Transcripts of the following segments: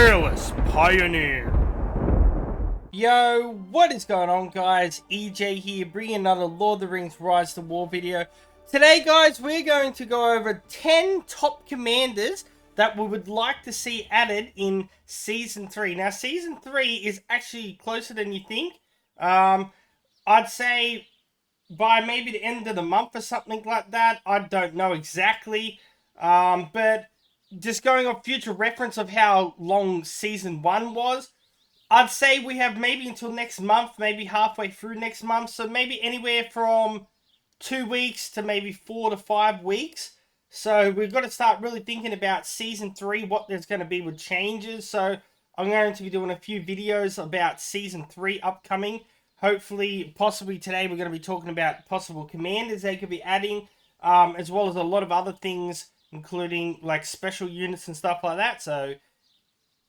fearless pioneer. Yo, what is going on, guys? EJ here, bringing another Lord of the Rings Rise to War video. Today, guys, we're going to go over 10 top commanders that we would like to see added in Season 3. Now, Season 3 is actually closer than you think. I'd say by maybe the end of the month or something like that. I don't know exactly. But just going off future reference of how long Season 1 was, I'd say we have maybe until next month, maybe halfway through next month. So maybe anywhere from 2 weeks to maybe 4 to 5 weeks. So we've got to start really thinking about Season 3, what there's going to be with changes. So I'm going to be doing a few videos about Season 3 upcoming. Hopefully, possibly today, we're going to be talking about possible commanders they could be adding, as well as a lot of other things, including like special units and stuff like that. So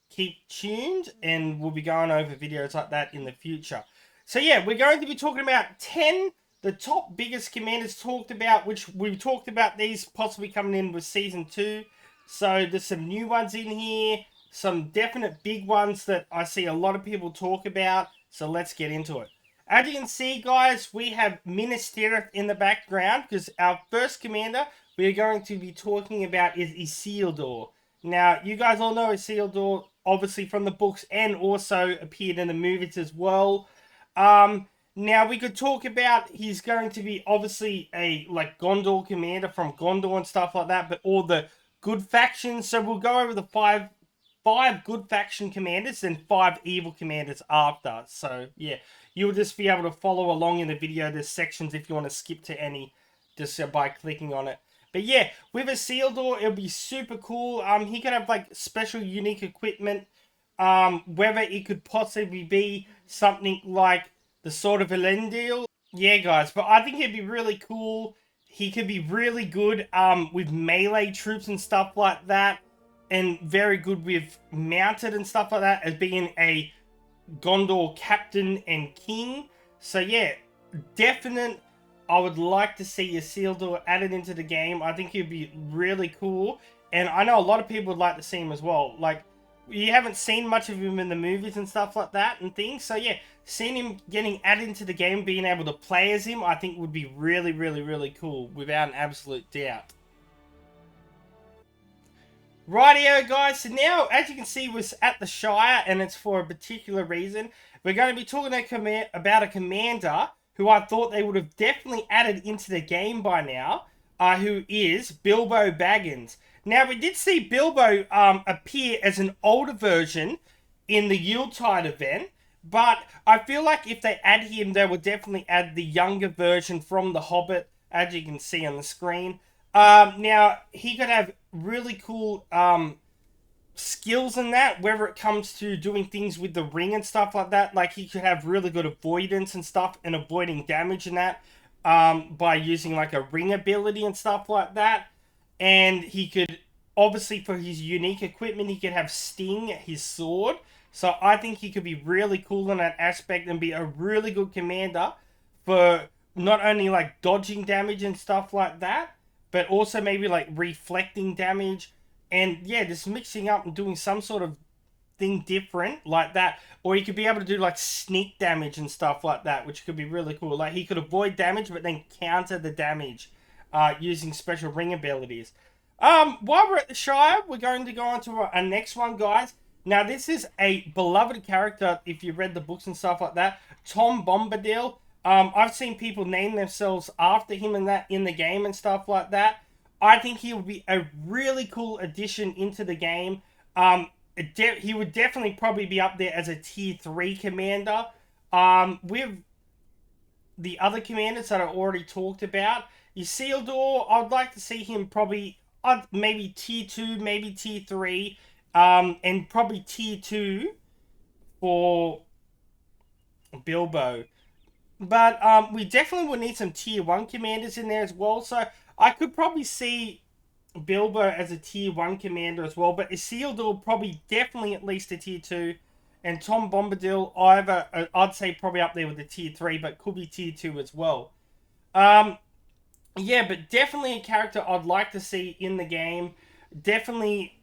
keep tuned, and we'll be going over videos like that in the future. So yeah, we're going to be talking about 10, the top biggest commanders talked about, which we've talked about these possibly coming in with Season 2. So there's some new ones in here, some definite big ones that I see a lot of people talk about. So let's get into it. As you can see, guys, we have Minas Tirith in the background, because our first commander we're going to be talking about is Isildur. Now, you guys all know Isildur, obviously from the books, and also appeared in the movies as well. Now, we could talk about he's going to be obviously a like Gondor commander from Gondor and stuff like that, but all the good factions. So we'll go over the five good faction commanders and 5 evil commanders after. So yeah, you'll just be able to follow along in the video. There's sections if you want to skip to any, just by clicking on it. But yeah, with Isildur, it'll be super cool. He could have like special unique equipment. Whether it could possibly be something like the Sword of Elendil. Yeah, guys, but I think it'd be really cool. He could be really good with melee troops and stuff like that. And very good with mounted and stuff like that, as being a Gondor captain and king. So yeah, definite. I would like to see Isildur added into the game. I think it'd be really cool. And I know a lot of people would like to see him as well. Like, you haven't seen much of him in the movies and stuff like that and things. So yeah, seeing him getting added into the game, being able to play as him, I think would be really, really, really cool, without an absolute doubt. Rightio, guys, so now, as you can see, we're at the Shire, and it's for a particular reason. We're going to be talking about a commander who I thought they would have definitely added into the game by now, who is Bilbo Baggins. Now, we did see Bilbo appear as an older version in the Yuletide event, but I feel like if they add him, they will definitely add the younger version from The Hobbit, as you can see on the screen. Now, he could have really cool skills in that, whether it comes to doing things with the ring and stuff like that. Like, he could have really good avoidance and stuff, and avoiding damage in that by using like a ring ability and stuff like that. And he could, obviously for his unique equipment, he could have Sting, his sword. So I think he could be really cool in that aspect and be a really good commander for not only like dodging damage and stuff like that, but also maybe like reflecting damage. And yeah, just mixing up and doing some sort of thing different like that. Or he could be able to do like sneak damage and stuff like that, which could be really cool. Like, he could avoid damage but then counter the damage using special ring abilities. While we're at the Shire, we're going to go on to our next one, guys. Now, this is a beloved character if you read the books and stuff like that. Tom Bombadil. I've seen people name themselves after him and that in the game and stuff like that. I think he would be a really cool addition into the game. He would definitely probably be up there as a tier 3 commander. With the other commanders that I already talked about. Isildur, I'd like to see him probably maybe tier 2, maybe tier 3. And probably tier 2 for Bilbo. But we definitely would need some tier 1 commanders in there as well. So I could probably see Bilbo as a tier 1 commander as well. But Isildur probably definitely at least a tier 2. And Tom Bombadil, I'd say probably up there with the tier 3, but could be tier 2 as well. Yeah, but definitely a character I'd like to see in the game. Definitely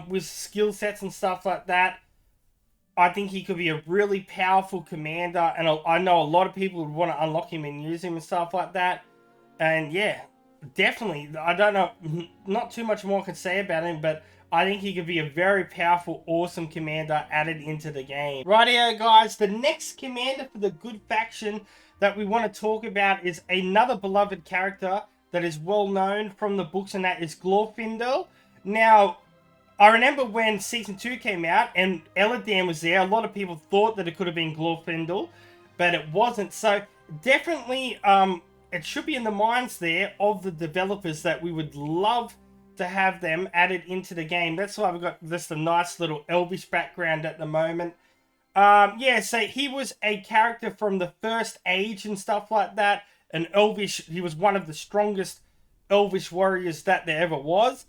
with skill sets and stuff like that. I think he could be a really powerful commander, and I know a lot of people would want to unlock him and use him and stuff like that. And yeah, definitely. I don't know, not too much more I can say about him, but I think he could be a very powerful, awesome commander added into the game. Rightio, guys, the next commander for the good faction that we want to talk about is another beloved character that is well known from the books, and that is Glorfindel. Now, I remember when Season 2 came out and Illidan was there, a lot of people thought that it could have been Glorfindel, but it wasn't. So, definitely, it should be in the minds there of the developers that we would love to have them added into the game. That's why we've got just a nice little Elvish background at the moment. Yeah, so he was a character from the first age and stuff like that. An Elvish, he was one of the strongest Elvish warriors that there ever was.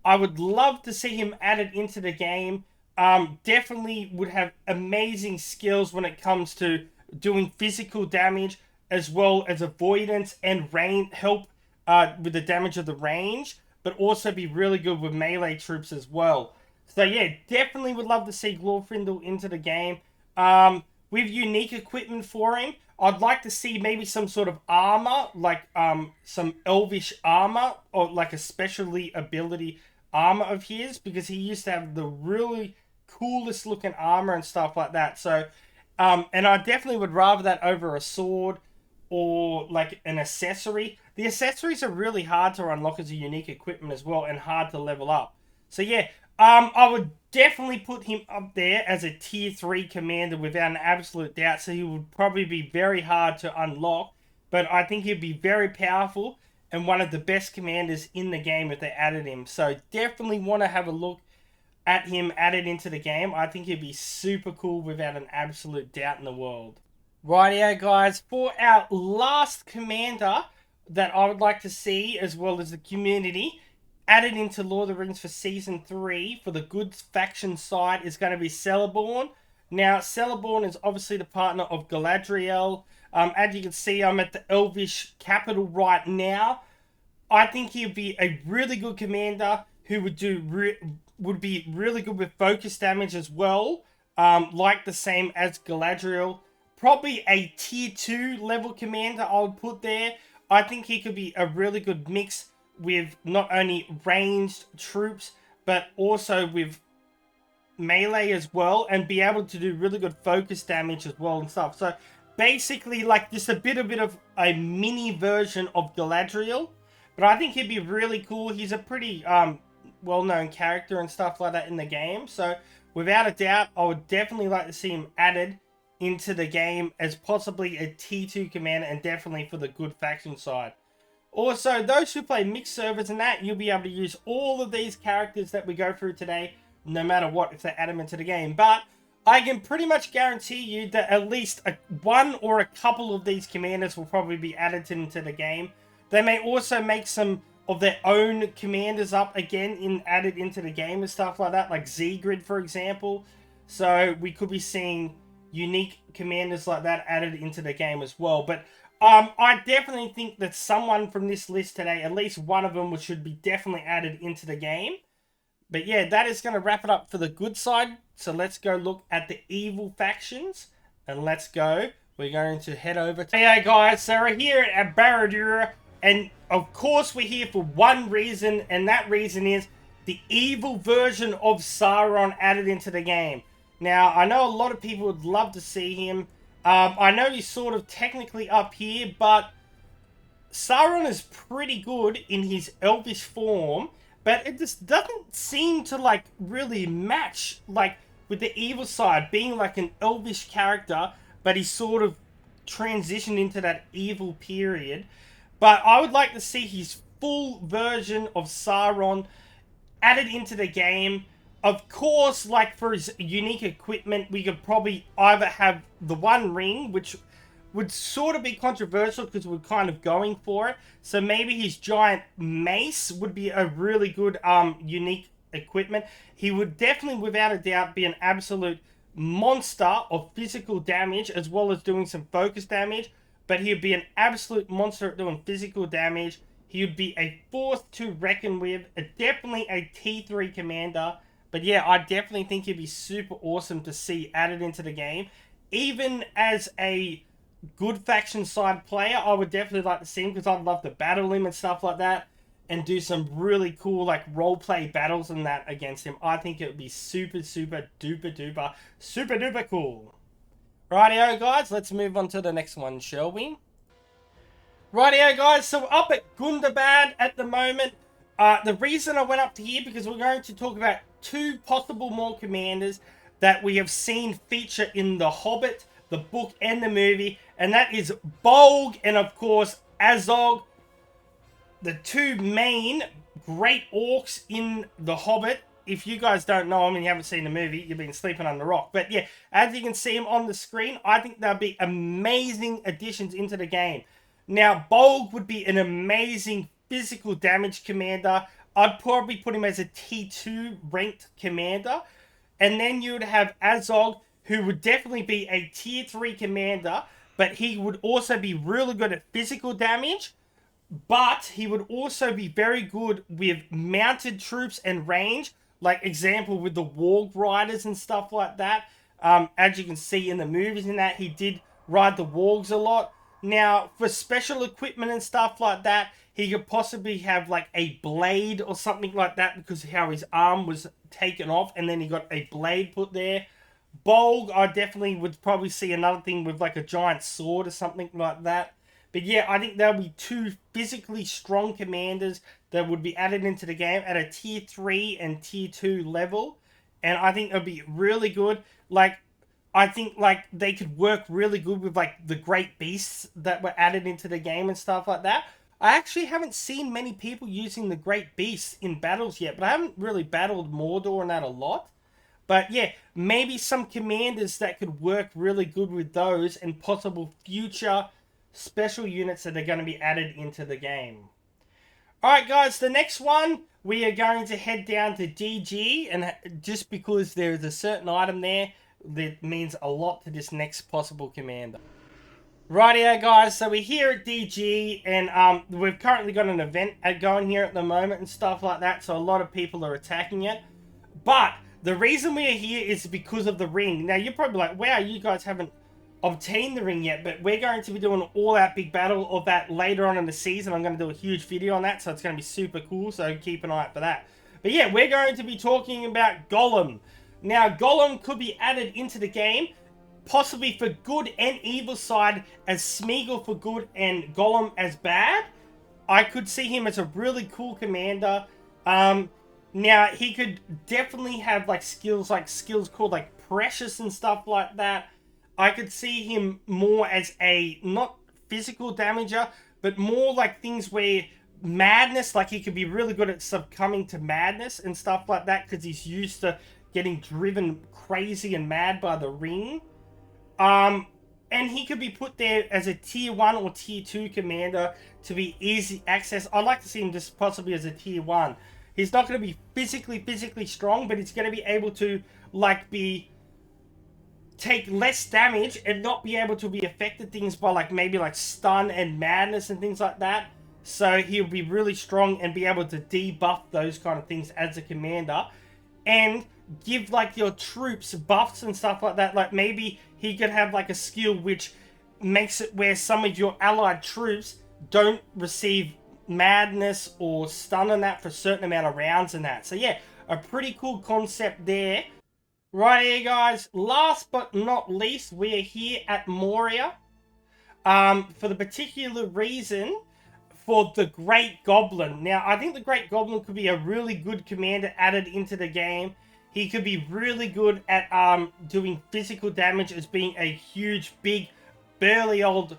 I would love to see him added into the game. Definitely would have amazing skills when it comes to doing physical damage, as well as avoidance and help with the damage of the range, but also be really good with melee troops as well. So yeah, definitely would love to see Glorfindel into the game. With unique equipment for him, I'd like to see maybe some sort of armor, like some Elvish armor, or like a specialty ability armor of his, because he used to have the really coolest looking armor and stuff like that. So, and I definitely would rather that over a sword or like an accessory. The accessories are really hard to unlock as a unique equipment as well, and hard to level up. So yeah, I would definitely put him up there as a tier 3 commander without an absolute doubt. So he would probably be very hard to unlock, but I think he'd be very powerful and one of the best commanders in the game if they added him. So definitely want to have a look at him added into the game. I think he'd be super cool without an absolute doubt in the world. Rightio, guys, for our last commander that I would like to see, as well as the community, added into Lord of the Rings for Season 3 for the good faction side, is going to be Celeborn. Now, Celeborn is obviously the partner of Galadriel. As you can see, I'm at the Elvish capital right now. I think he'd be a really good commander who would be really good with focus damage as well, like the same as Galadriel. Probably a tier 2 level commander I would put there. I think he could be a really good mix with not only ranged troops, but also with melee as well, and be able to do really good focus damage as well and stuff. So basically, like, just a bit of a mini version of Galadriel. But I think he'd be really cool. He's a pretty well-known character and stuff like that in the game. So without a doubt, I would definitely like to see him added into the game as possibly a T2 commander, and definitely for the good faction side. Also, those who play mixed servers and that, you'll be able to use all of these characters that we go through today, no matter what, if they add them into the game. But I can pretty much guarantee you that at least one or a couple of these commanders will probably be added into the game. They may also make some of their own commanders up again, added into the game and stuff like that, like Z-Grid, for example. So we could be seeing unique commanders like that added into the game as well. But I definitely think that someone from this list today, at least one of them, should be definitely added into the game. But yeah, that is going to wrap it up for the good side. So let's go look at the evil factions. And let's go. We're going to head over to... Hey guys, so we're here at Barad-dûr. And of course we're here for one reason. And that reason is the evil version of Sauron added into the game. Now, I know a lot of people would love to see him. I know he's sort of technically up here, but Sauron is pretty good in his elvish form, but it just doesn't seem to, like, really match, like, with the evil side, being like an elvish character, but he's sort of transitioned into that evil period. But I would like to see his full version of Sauron added into the game. Of course, like, for his unique equipment, we could probably either have the One Ring, which would sort of be controversial because we're kind of going for it. So maybe his giant mace would be a really good unique equipment. He would definitely, without a doubt, be an absolute monster of physical damage, as well as doing some focus damage. But he would be an absolute monster at doing physical damage. He would be a force to reckon with, definitely a T3 commander. But yeah, I definitely think it'd be super awesome to see added into the game. Even as a good faction side player, I would definitely like to see him because I'd love to battle him and stuff like that and do some really cool like role play battles and that against him. I think it would be super duper duper cool. Rightio guys, let's move on to the next one, shall we? Rightio guys, so up at Gundabad at the moment. The reason I went up to here because we're going to talk about two possible more commanders that we have seen feature in The Hobbit, the book and the movie, and that is BOLG and of course AZOG, the two main great orcs in The Hobbit. If you guys don't know them and you haven't seen the movie, you've been sleeping under a rock. But yeah, as you can see them on the screen, I think they'll be amazing additions into the game. Now, BOLG would be an amazing physical damage commander. I'd probably put him as a T2 ranked commander. And then you would have AZOG, who would definitely be a tier 3 commander, but he would also be really good at physical damage. But he would also be very good with mounted troops and range, like example with the Warg Riders and stuff like that. As you can see in the movies and that, he did ride the Wargs a lot. Now, for special equipment and stuff like that, he could possibly have like a blade or something like that because of how his arm was taken off and then he got a blade put there. BOLG, I definitely would probably see another thing with like a giant sword or something like that. But yeah, I think there'll be two physically strong commanders that would be added into the game at a tier 3 and tier 2 level. And I think it'll be really good. Like, I think like they could work really good with like the great beasts that were added into the game and stuff like that. I actually haven't seen many people using the great beasts in battles yet, but I haven't really battled Mordor and that a lot. But yeah, maybe some commanders that could work really good with those and possible future special units that are going to be added into the game. Alright guys, the next one, we are going to head down to DG, and just because there is a certain item there that means a lot to this next possible commander. Rightio guys, so we're here at DG, and we've currently got an event going here at the moment and stuff like that, so a lot of people are attacking it. But the reason we are here is because of the ring. Now you're probably like, wow, you guys haven't obtained the ring yet, but we're going to be doing all out big battle of that later on in the season. I'm going to do a huge video on that, so it's going to be super cool, so keep an eye out for that. But yeah, we're going to be talking about GOLLUM. Now, GOLLUM could be added into the game, possibly for good and evil side, as Smeagol for good and GOLLUM as bad. I could see him as a really cool commander. Now, he could definitely have like skills called like Precious and stuff like that. I could see him more as a, not physical damager, but more like things where madness, like he could be really good at succumbing to madness and stuff like that because he's used to getting driven crazy and mad by the ring. And he could be put there as a tier 1 or tier 2 commander to be easy access. I'd like to see him just possibly as a tier 1. He's not going to be physically strong, but he's going to be able to like take less damage and not be able to be affected things by like maybe like stun and madness and things like that. So he'll be really strong and be able to debuff those kind of things as a commander and give like your troops buffs and stuff like that. Like maybe he could have like a skill which makes it where some of your allied troops don't receive madness or stun and that for a certain amount of rounds and that. So yeah, a pretty cool concept there. Right here guys, last but not least, we are here at Moria for the particular reason for the Great Goblin. Now, I think the Great Goblin could be a really good commander added into the game. He could be really good at doing physical damage as being a huge, big, burly old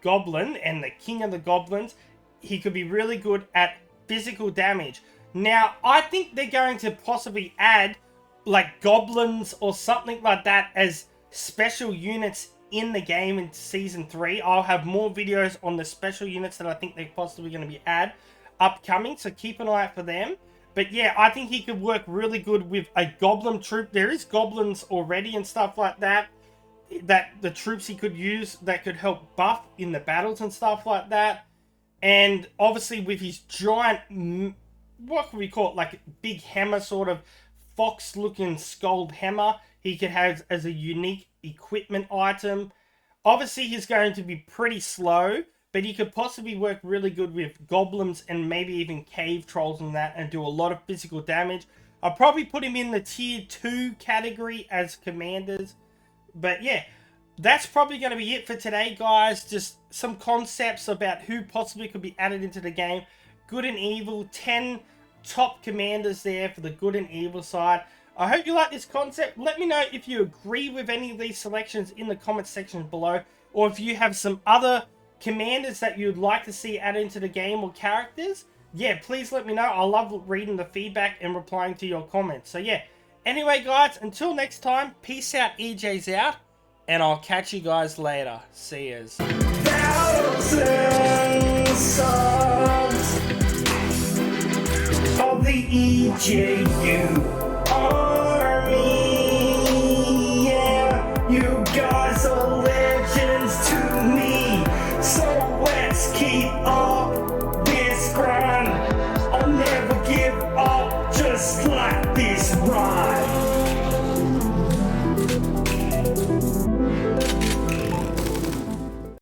goblin and the king of the goblins. He could be really good at physical damage. Now, I think they're going to possibly add like goblins or something like that as special units in the game in Season 3. I'll have more videos on the special units that I think they're possibly going to be upcoming, so keep an eye out for them. But yeah, I think he could work really good with a goblin troop. There is goblins already and stuff like that, that the troops he could use that could help buff in the battles and stuff like that. And obviously with his giant, what can we call it, like big hammer sort of fox looking skulled hammer he could have as a unique equipment item. Obviously he's going to be pretty slow, but he could possibly work really good with goblins and maybe even cave trolls and that, and do a lot of physical damage. I'll probably put him in the tier 2 category as commanders. But yeah, that's probably going to be it for today, guys. Just some concepts about who possibly could be added into the game. Good and evil, 10 top commanders there for the good and evil side. I hope you like this concept. Let me know if you agree with any of these selections in the comment section below, or if you have some other commanders that you'd like to see added into the game or characters. Yeah, please let me know. I love reading the feedback and replying to your comments. So yeah, anyway guys, until next time, peace out, EJ's out, and I'll catch you guys later. See yas. Thousands subs of the EJU army. Yeah, you guys are legends to me. So let's keep up this grind. I'll never give up, just like this ride.